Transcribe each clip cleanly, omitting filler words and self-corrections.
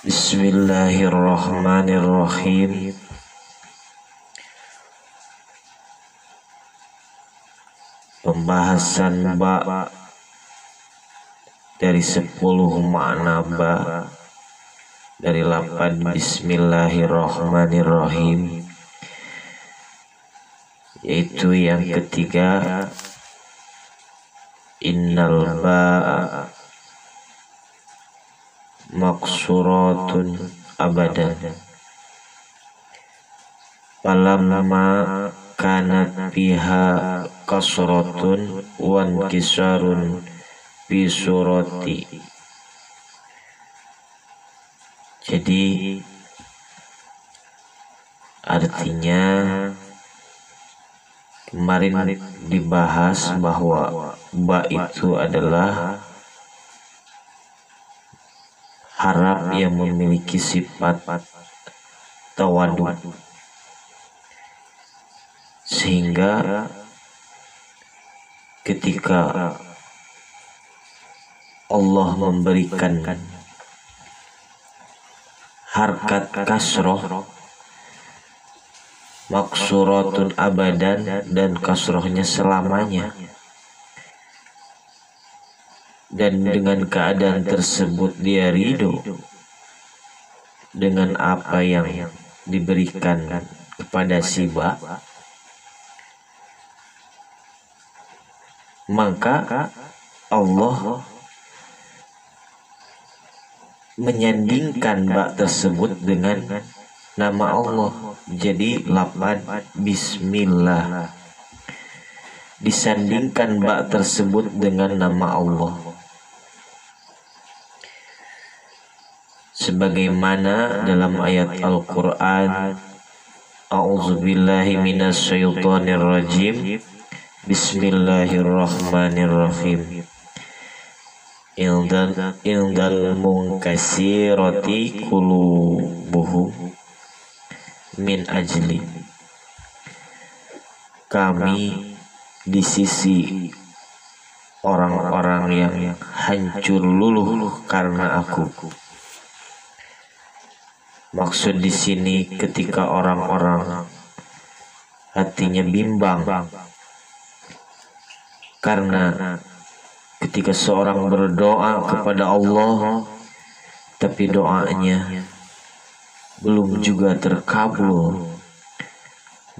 Bismillahirrahmanirrahim. Pembahasan ba dari 10 makna ba dari lapan Bismillahirrahmanirrahim, yaitu yang ketiga, innal ba'a maksuratun abadan falamma kanat biha kasratun wan kisarun bi surati. Jadi artinya kemarin dibahas bahwa ba itu adalah harap yang memiliki sifat tawadu, sehingga ketika Allah memberikan harkat kasroh maksuratun abadan, dan kasrohnya selamanya, dan dengan keadaan tersebut dia ridho dengan apa yang diberikan kepada si ba, maka Allah menyandingkan ba tersebut dengan nama Allah. Jadi lapan Bismillah disandingkan ba tersebut dengan nama Allah, sebagaimana dalam ayat Al-Quran, a'udzubillahi minasyaitonir rajim, bismillahirrahmanirrahim, indal munkasirati qulubuhum min ajli. Kami di sisi orang-orang yang hancur luluh karena aku. Maksud di sini ketika orang-orang hatinya bimbang, karena ketika seorang berdoa kepada Allah tapi doanya belum juga terkabul,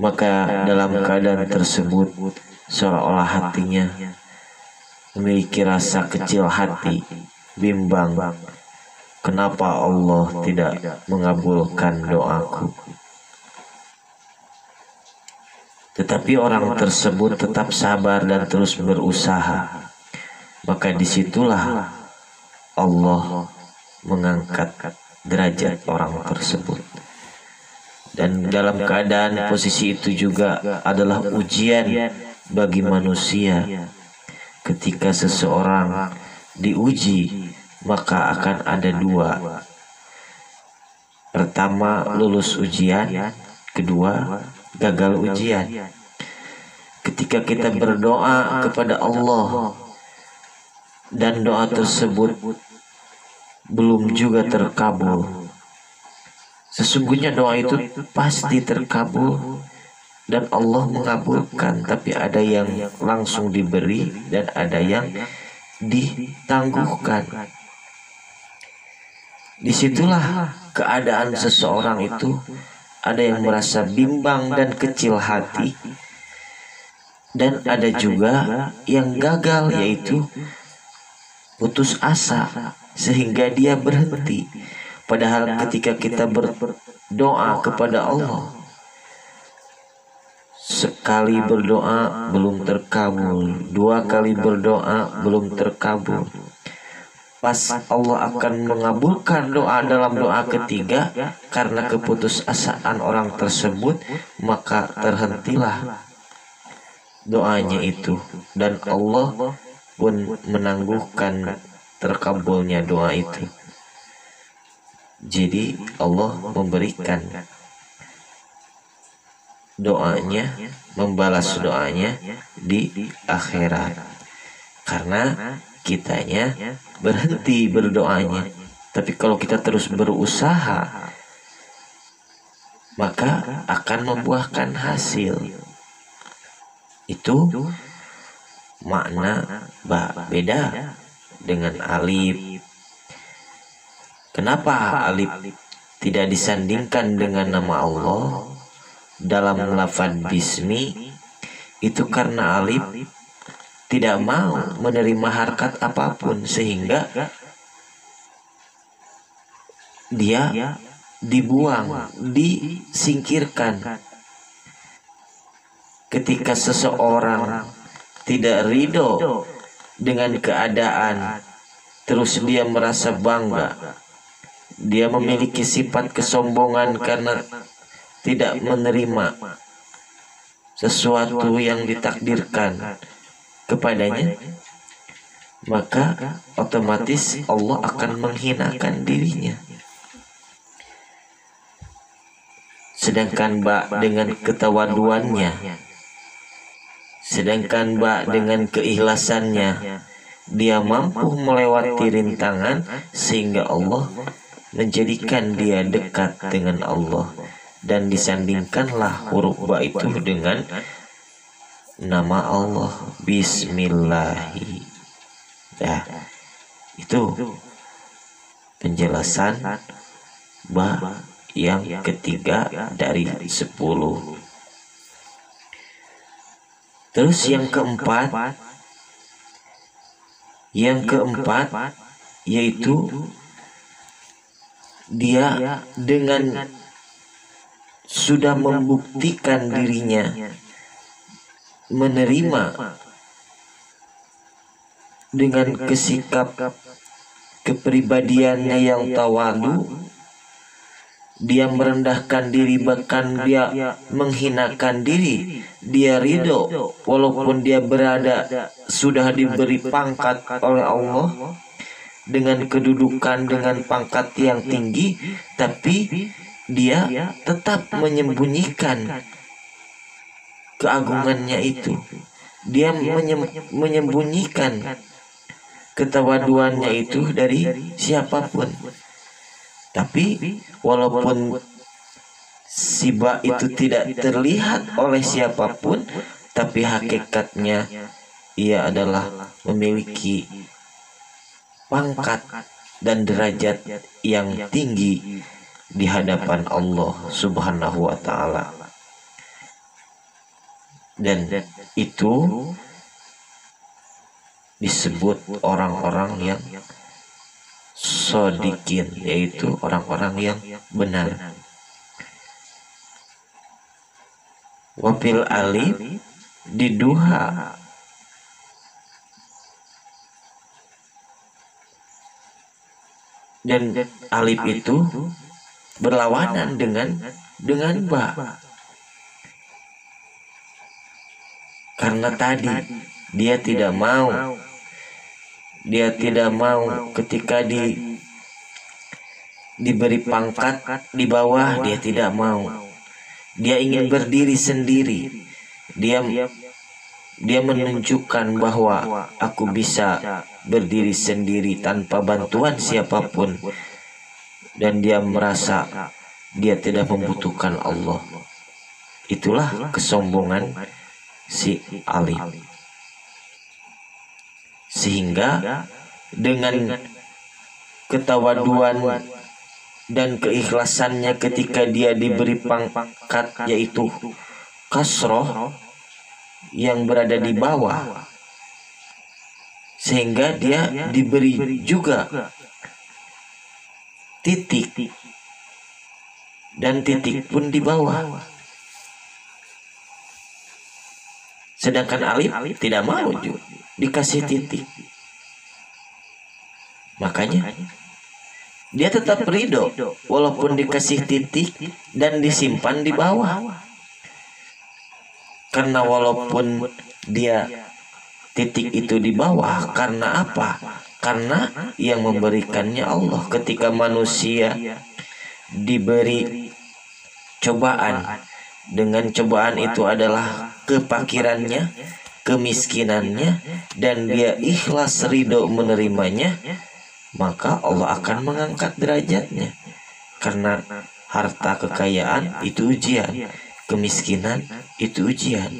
maka dalam keadaan tersebut seolah-olah hatinya memiliki rasa kecil hati, bimbang, kenapa Allah tidak mengabulkan doaku. Tetapi orang tersebut tetap sabar dan terus berusaha, maka disitulah Allah mengangkat derajat orang tersebut. Dan dalam keadaan posisi itu juga adalah ujian bagi manusia. Ketika seseorang diuji, maka akan ada dua. Pertama, lulus ujian. Kedua, gagal ujian. Ketika kita berdoa kepada Allah dan doa tersebut belum juga terkabul, sesungguhnya doa itu pasti terkabul dan Allah mengabulkan, tapi ada yang langsung diberi dan ada yang ditangguhkan. Disitulah keadaan seseorang itu, ada yang merasa bimbang dan kecil hati, dan ada juga yang gagal, yaitu putus asa sehingga dia berhenti. Padahal ketika kita berdoa kepada Allah, sekali berdoa belum terkabul, dua kali berdoa belum terkabul, pas Allah akan mengabulkan doa dalam doa ketiga, karena keputusasaan orang tersebut, maka terhentilah doanya itu, dan Allah pun menangguhkan terkabulnya doa itu. Jadi Allah memberikan doanya, membalas doanya di akhirat, karena kitanya berhenti berdoanya. Tapi kalau kita terus berusaha, maka akan membuahkan hasil. Itu makna beda dengan alif. Kenapa alif tidak disandingkan dengan nama Allah dalam lafaz bismi? Itu karena alif tidak mau menerima harkat apapun, sehingga dia dibuang, disingkirkan. Ketika seseorang tidak ridho dengan keadaan, terus dia merasa bangga, dia memiliki sifat kesombongan karena tidak menerima sesuatu yang ditakdirkan kepadanya, maka otomatis Allah akan menghinakan dirinya. Sedangkan dengan ketawaduannya, sedangkan dengan keikhlasannya, dia mampu melewati rintangan sehingga Allah menjadikan dia dekat dengan Allah. Dan disandingkanlah huruf ba itu dengan nama Allah, Bismillahi. Nah, itu penjelasan ba yang ketiga dari 10. Terus yang keempat yaitu dia dengan sudah membuktikan dirinya menerima dengan kesikap kepribadiannya yang tawadu, dia merendahkan diri, bahkan dia menghinakan diri, dia ridho walaupun dia berada sudah diberi pangkat oleh Allah dengan kedudukan, dengan pangkat yang tinggi, tapi dia tetap menyembunyikan keagungannya itu. Dia menyembunyikan ketawaduannya itu dari siapapun. Tapi walaupun si ba itu tidak terlihat oleh siapapun, tapi hakikatnya ia adalah memiliki pangkat dan derajat yang tinggi di hadapan Allah Subhanahu wa ta'ala. Dan itu disebut orang-orang yang shodikin, yaitu orang-orang yang benar. Wafil alif di duha, dan alif itu berlawanan dengan ba. Karena tadi dia tidak mau ketika diberi pangkat di bawah, dia tidak mau. Dia ingin berdiri sendiri. Dia menunjukkan bahwa aku bisa berdiri sendiri tanpa bantuan siapapun, dan dia merasa dia tidak membutuhkan Allah. Itulah kesombongan si alif. Sehingga dengan ketawaduan dan keikhlasannya ketika dia diberi pangkat, yaitu kasroh yang berada di bawah, sehingga dia diberi juga titik, dan titik pun di bawah. Sedangkan alif tidak mau juga dikasih titik. Makanya dia tetap ridho walaupun dikasih titik dan disimpan di bawah. Karena walaupun dia titik itu di bawah, karena apa? Karena yang memberikannya Allah. Ketika manusia diberi cobaan, dengan cobaan itu adalah kefakirannya, kemiskinannya, dan dia ikhlas ridho menerimanya, maka Allah akan mengangkat derajatnya. Karena harta kekayaan itu ujian, kemiskinan itu ujian.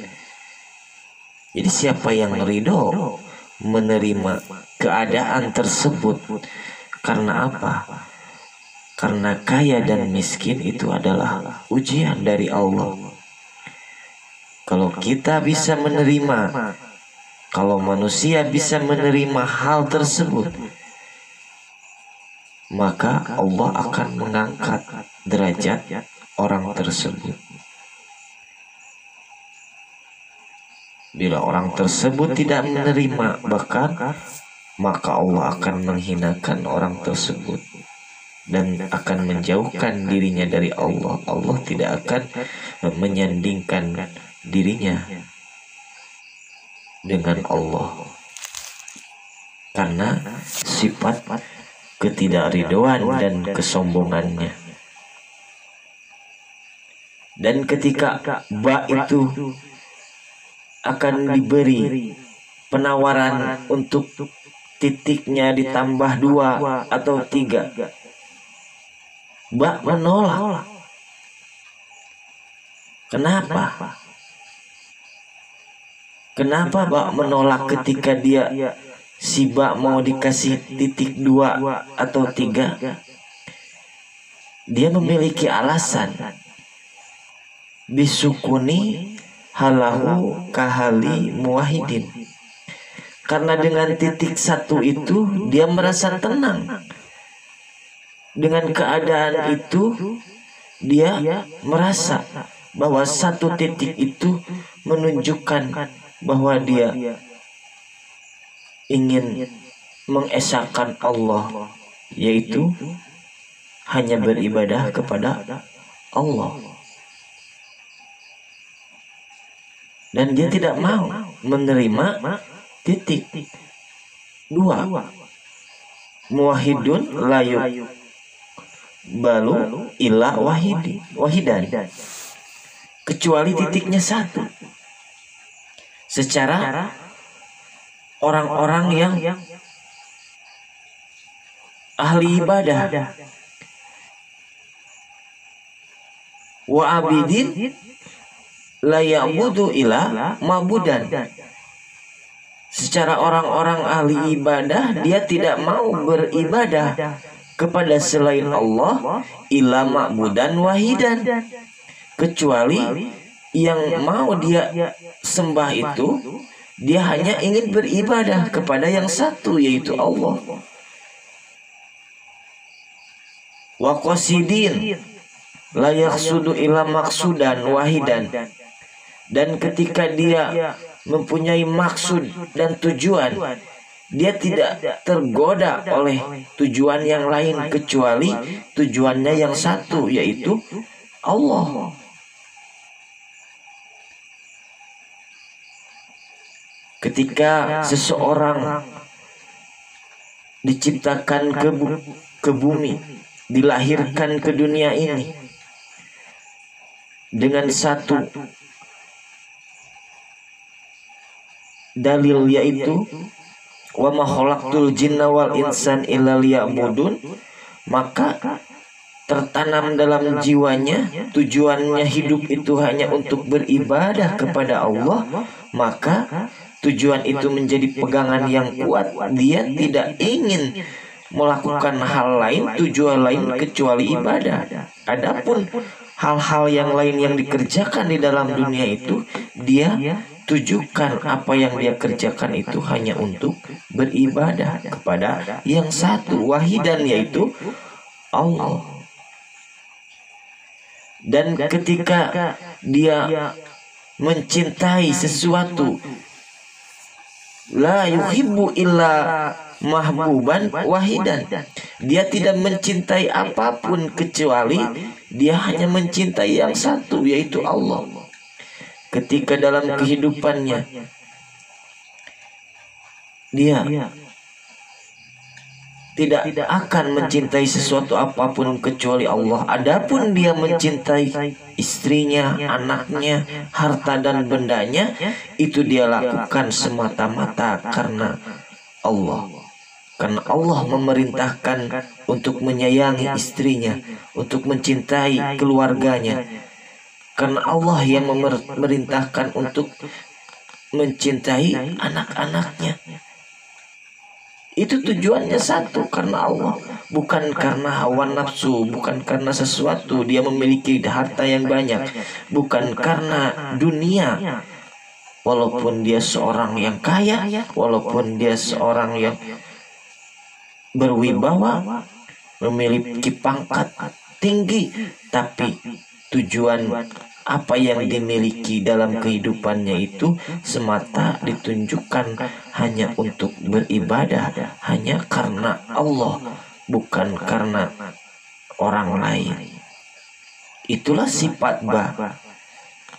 Jadi siapa yang ridho menerima keadaan tersebut, karena apa? Karena kaya dan miskin itu adalah ujian dari Allah. Kalau kita bisa menerima, kalau manusia bisa menerima hal tersebut, maka Allah akan mengangkat derajat orang tersebut. Bila orang tersebut tidak menerima bahkan, maka Allah akan menghinakan orang tersebut dan akan menjauhkan dirinya dari Allah. Allah tidak akan menyandingkan dirinya dengan Allah, karena sifat ketidakridhoan dan kesombongannya. Dan ketika ba itu akan diberi penawaran untuk titiknya ditambah 2 atau 3, ba menolak. Kenapa? Kenapa ba menolak ketika si ba mau dikasih titik 2 atau 3? Dia memiliki alasan. Bisukuni halahu kahali muwahidin. Karena dengan titik 1 itu dia merasa tenang. Dengan keadaan itu dia merasa bahwa 1 titik itu menunjukkan bahwa dia ingin mengesahkan Allah, yaitu hanya beribadah kepada Allah. Dan dia tidak mau menerima titik 2. Muwahidun layu balu ila wahidan, kecuali titiknya 1. Secara orang-orang yang ahli ibadah, wa abidin la ya'budu ila ma'budan. Secara orang-orang ahli ibadah, dia tidak mau beribadah kepada selain Allah ila ma'budan wahidan, kecuali yang mau dia sembah itu dia hanya ingin beribadah kepada yang 1, yaitu Allah. Wa qasidin la yaqsudu ila maqsudan wahidan. Dan ketika dia mempunyai maksud dan tujuan, dia tidak tergoda oleh tujuan yang lain kecuali tujuannya yang 1, yaitu Allah. Ketika seseorang diciptakan ke bumi, dilahirkan ke dunia ini dengan 1 dalil, yaitu wa ma khalaqtul jinna wal insan illa liya'budun, maka tertanam dalam jiwanya tujuannya hidup itu hanya untuk beribadah kepada Allah, maka tujuan itu menjadi pegangan yang kuat. Dia tidak ingin melakukan hal lain, tujuan lain kecuali ibadah. Adapun hal-hal yang lain yang dikerjakan di dalam dunia itu, dia tujukan apa yang dia kerjakan itu hanya untuk beribadah kepada yang 1 wahidan, yaitu Allah. Dan ketika dia mencintai sesuatu, la yuhibbu illa mahbuban wahidan, dia tidak mencintai apapun kecuali dia hanya mencintai yang 1, yaitu Allah. Ketika dalam kehidupannya dia tidak akan mencintai sesuatu apapun kecuali Allah. Adapun dia mencintai istrinya, anaknya, harta dan bendanya, itu dia lakukan semata-mata karena Allah. Karena Allah memerintahkan untuk menyayangi istrinya, untuk mencintai keluarganya. Karena Allah yang memerintahkan untuk mencintai anak-anaknya. Itu tujuannya satu, karena Allah, bukan karena hawa nafsu, bukan karena sesuatu dia memiliki harta yang banyak, bukan karena dunia. Walaupun dia seorang yang kaya, walaupun dia seorang yang berwibawa, memiliki pangkat tinggi, tapi tujuan apa yang dimiliki dalam kehidupannya itu semata ditunjukkan hanya untuk beribadah, hanya karena Allah, bukan karena orang lain. Itulah sifat ba.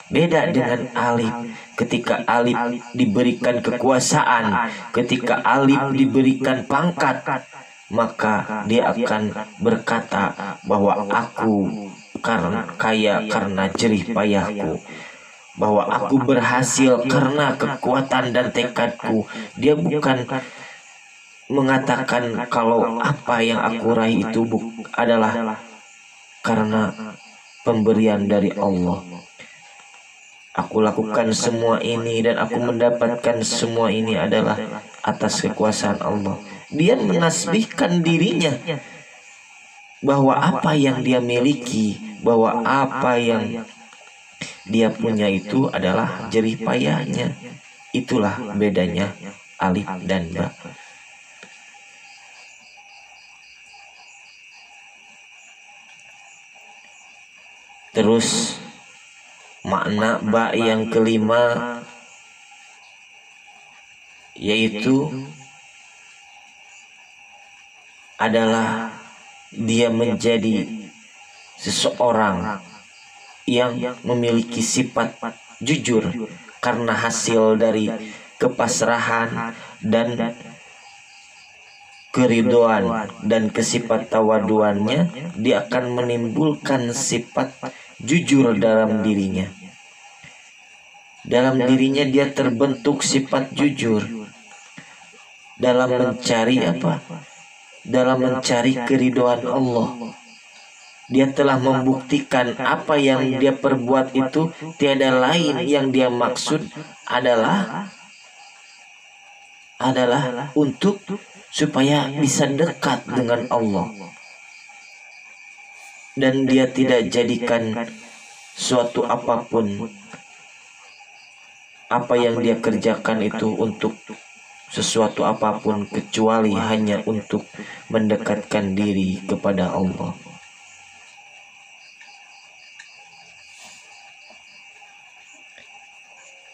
Beda dengan alif. Ketika alif diberikan kekuasaan, ketika alif diberikan pangkat, maka dia akan berkata bahwa aku karena kaya karena jerih payahku, bahwa aku berhasil karena kekuatan dan tekadku. Dia bukan mengatakan kalau apa yang aku raih itu adalah karena pemberian dari Allah. Aku lakukan semua ini dan aku mendapatkan semua ini adalah atas kekuasaan Allah. Dia menasbihkan dirinya bahwa apa yang dia miliki, bahwa apa yang dia punya itu adalah jerih payahnya. Itulah bedanya alif dan ba. Terus makna ba yang kelima yaitu adalah dia menjadi seseorang yang memiliki sifat jujur karena hasil dari kepasrahan dan keriduan dan kesifat tawaduannya. Dia akan menimbulkan sifat jujur dalam dirinya. Dalam dirinya dia terbentuk sifat jujur dalam mencari apa? Dalam mencari keriduan Allah. Dia telah membuktikan apa yang dia perbuat itu tiada lain yang dia maksud adalah untuk supaya bisa dekat dengan Allah. Dan dia tidak jadikan suatu apapun apa yang dia kerjakan itu untuk sesuatu apapun kecuali hanya untuk mendekatkan diri kepada Allah.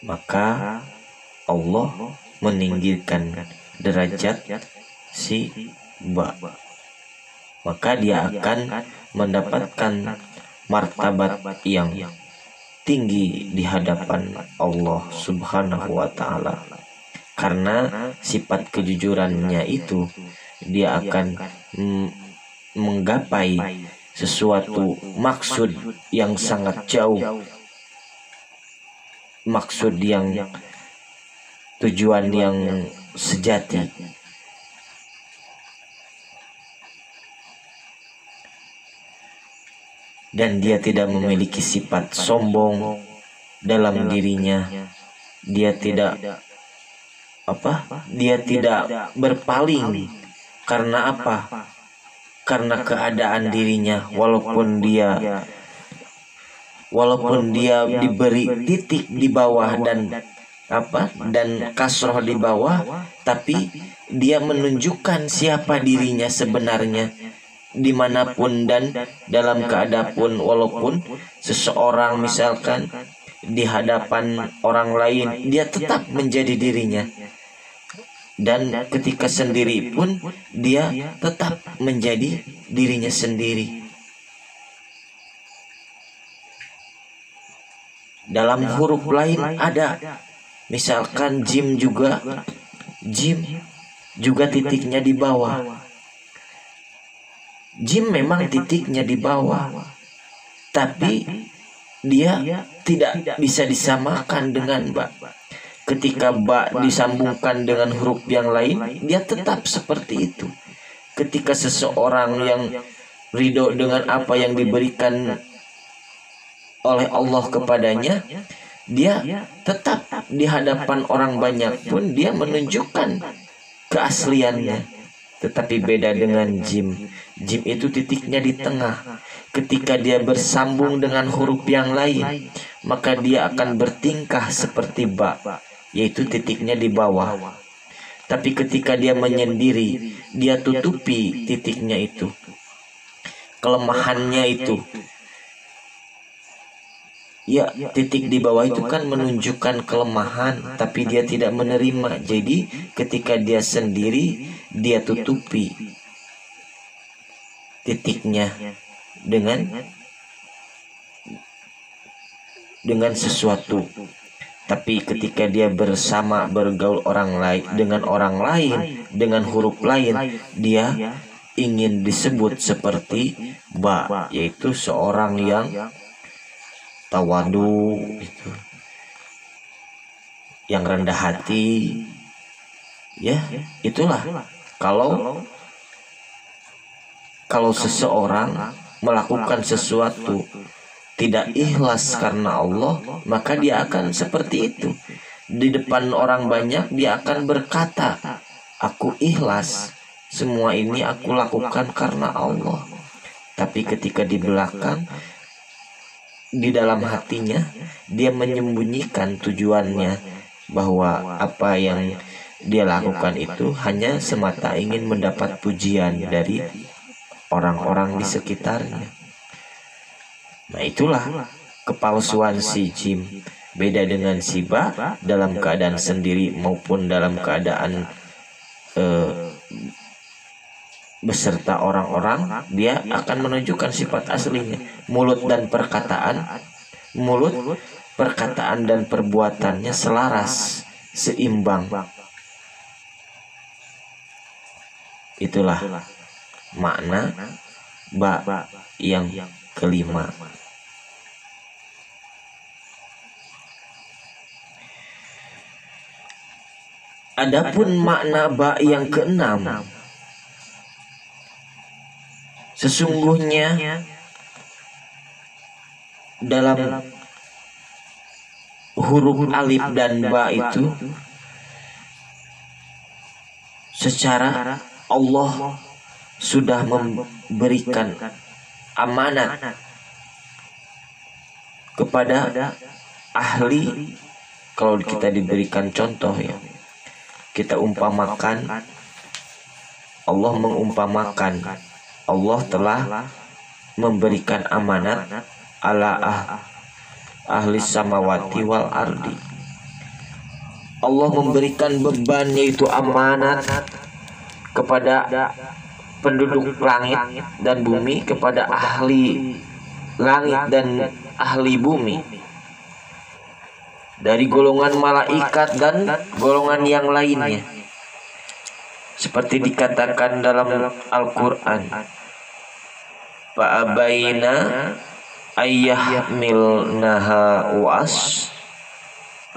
Maka Allah meninggikan derajat si ba. Maka dia akan mendapatkan martabat yang tinggi di hadapan Allah Subhanahu wa ta'ala. Karena sifat kejujurannya itu dia akan menggapai sesuatu maksud yang sangat jauh, maksud yang tujuan yang sejati. Dan dia tidak memiliki sifat sombong dalam dirinya. Dia tidak Dia tidak berpaling. Karena apa? Karena keadaan dirinya, walaupun dia diberi titik di bawah dan kasroh di bawah, tapi dia menunjukkan siapa dirinya sebenarnya dimanapun dan dalam keadaan pun. Walaupun seseorang misalkan di hadapan orang lain, dia tetap menjadi dirinya, dan ketika sendiri pun dia tetap menjadi dirinya sendiri. Dalam huruf lain ada, misalkan jim juga titiknya di bawah. Jim memang titiknya di bawah, tapi dia tidak bisa disamakan dengan ba. Ketika ba disambungkan dengan huruf yang lain, dia tetap seperti itu. Ketika seseorang yang ridho dengan apa yang diberikan oleh Allah kepadanya, dia tetap di hadapan orang banyak pun dia menunjukkan keasliannya. Tetapi beda dengan jim. Jim itu titiknya di tengah. Ketika dia bersambung dengan huruf yang lain, maka dia akan bertingkah seperti ba, yaitu titiknya di bawah. Tapi ketika dia menyendiri, dia tutupi titiknya itu, kelemahannya itu. Ya, titik di bawah itu kan menunjukkan kelemahan, tapi dia tidak menerima. Jadi ketika dia sendiri, dia tutupi titiknya dengan sesuatu. Tapi ketika dia bersama bergaul orang lain dengan orang lain dengan huruf lain, dia ingin disebut seperti ba, yaitu seorang yang tawadu, itu yang rendah hati. Ya, itulah kalau seseorang melakukan sesuatu tidak ikhlas karena Allah, maka dia akan seperti itu. Di depan orang banyak dia akan berkata, aku ikhlas, semua ini aku lakukan karena Allah. Tapi ketika di belakang, di dalam hatinya, dia menyembunyikan tujuannya, bahwa apa yang dia lakukan itu hanya semata ingin mendapat pujian dari orang-orang di sekitarnya. Nah, itulah kepalsuan si jim. Beda dengan si ba, dalam keadaan sendiri maupun dalam keadaan beserta orang-orang, dia akan menunjukkan sifat aslinya. Mulut perkataan dan perbuatannya selaras, seimbang. Itulah makna ba yang kelima. Adapun makna ba yang keenam, sesungguhnya dalam huruf alif dan ba itu secara Allah sudah memberikan amanat kepada ahli. Kalau kita diberikan contoh, ya, kita umpamakan, Allah mengumpamakan, Allah telah memberikan amanat ala ahli samawati wal ardi. Allah memberikan beban, yaitu amanat, kepada penduduk langit dan bumi, kepada ahli langit dan ahli bumi, dari golongan malaikat dan golongan yang lainnya. Seperti dikatakan dalam Al-Quran, fa'abaina ayyahmilnaha was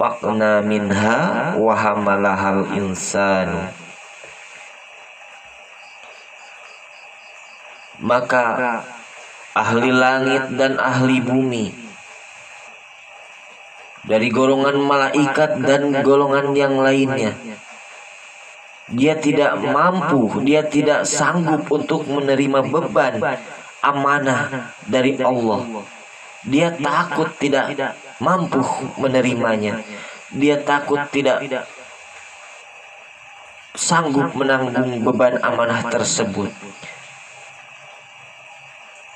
faqna minha wa hamalahal insanu. Maka ahli langit dan ahli bumi, dari golongan malaikat dan golongan yang lainnya, dia tidak mampu, dia tidak sanggup untuk menerima beban amanah dari Allah. Dia takut tidak mampu menerimanya. Dia takut tidak sanggup menanggung beban amanah tersebut.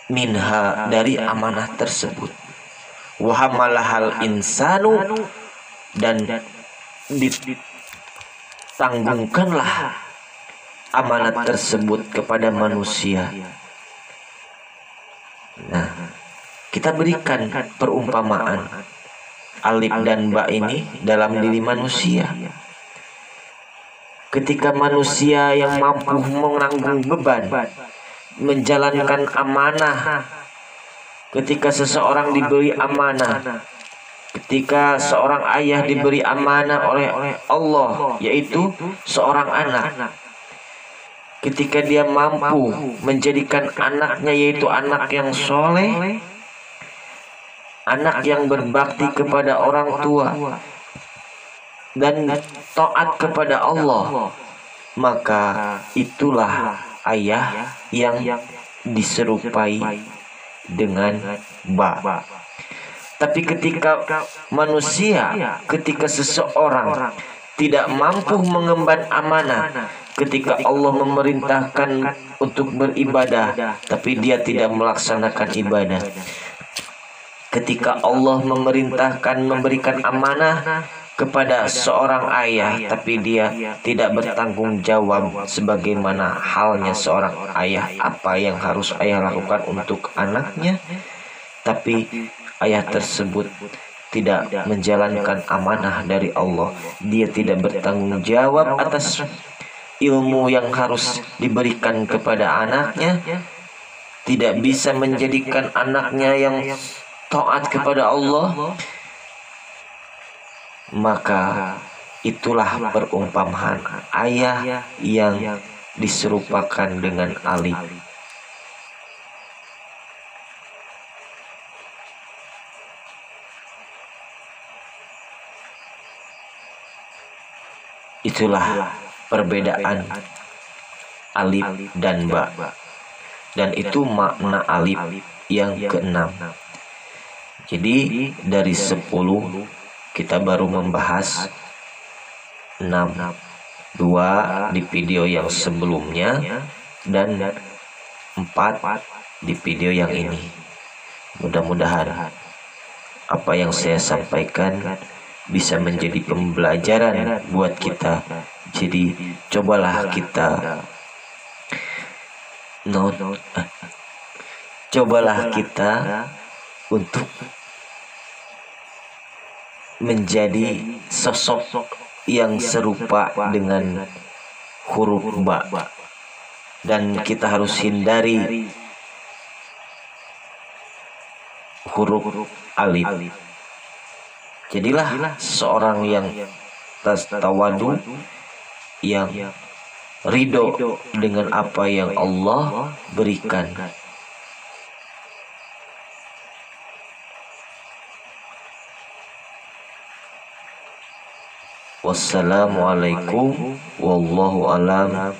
Minha, dari amanah tersebut. Wa hamalahal insanu, dan ditanggungkanlah amanat tersebut kepada manusia. Nah, kita berikan perumpamaan alif dan ba ini dalam diri manusia. Ketika manusia yang mampu menanggung beban, menjalankan amanah, ketika seseorang diberi amanah, Ketika seorang ayah diberi amanah oleh Allah, yaitu seorang anak, ketika dia mampu menjadikan anaknya yaitu anak yang soleh, anak yang berbakti kepada orang tua dan taat kepada Allah, maka itulah ayah yang diserupai dengan ba. Tapi ketika manusia, ketika seseorang tidak mampu mengemban amanah, ketika Allah memerintahkan untuk beribadah, tapi dia tidak melaksanakan ibadah, ketika Allah memerintahkan memberikan amanah kepada seorang ayah, tapi dia tidak bertanggung jawab sebagaimana halnya seorang ayah, apa yang harus ayah lakukan untuk anaknya, tapi ayah tersebut tidak menjalankan amanah dari Allah. Dia tidak bertanggung jawab atas ilmu yang harus diberikan kepada anaknya, tidak bisa menjadikan anaknya yang taat kepada Allah, maka itulah perumpamaan ayah yang diserupakan dengan Ali. Itulah perbedaan alif dan ba. Dan itu makna alif yang keenam. Jadi dari 10 kita baru membahas 6, 2 di video yang sebelumnya dan 4 di video yang ini. Mudah-mudahan apa yang saya sampaikan bisa menjadi pembelajaran buat kita. Jadi cobalah kita untuk menjadi sosok yang serupa dengan huruf ba, dan kita harus hindari huruf alif. Jadilah seorang yang tawadu, yang ridho dengan apa yang Allah berikan. Wassalamualaikum wallahu alam.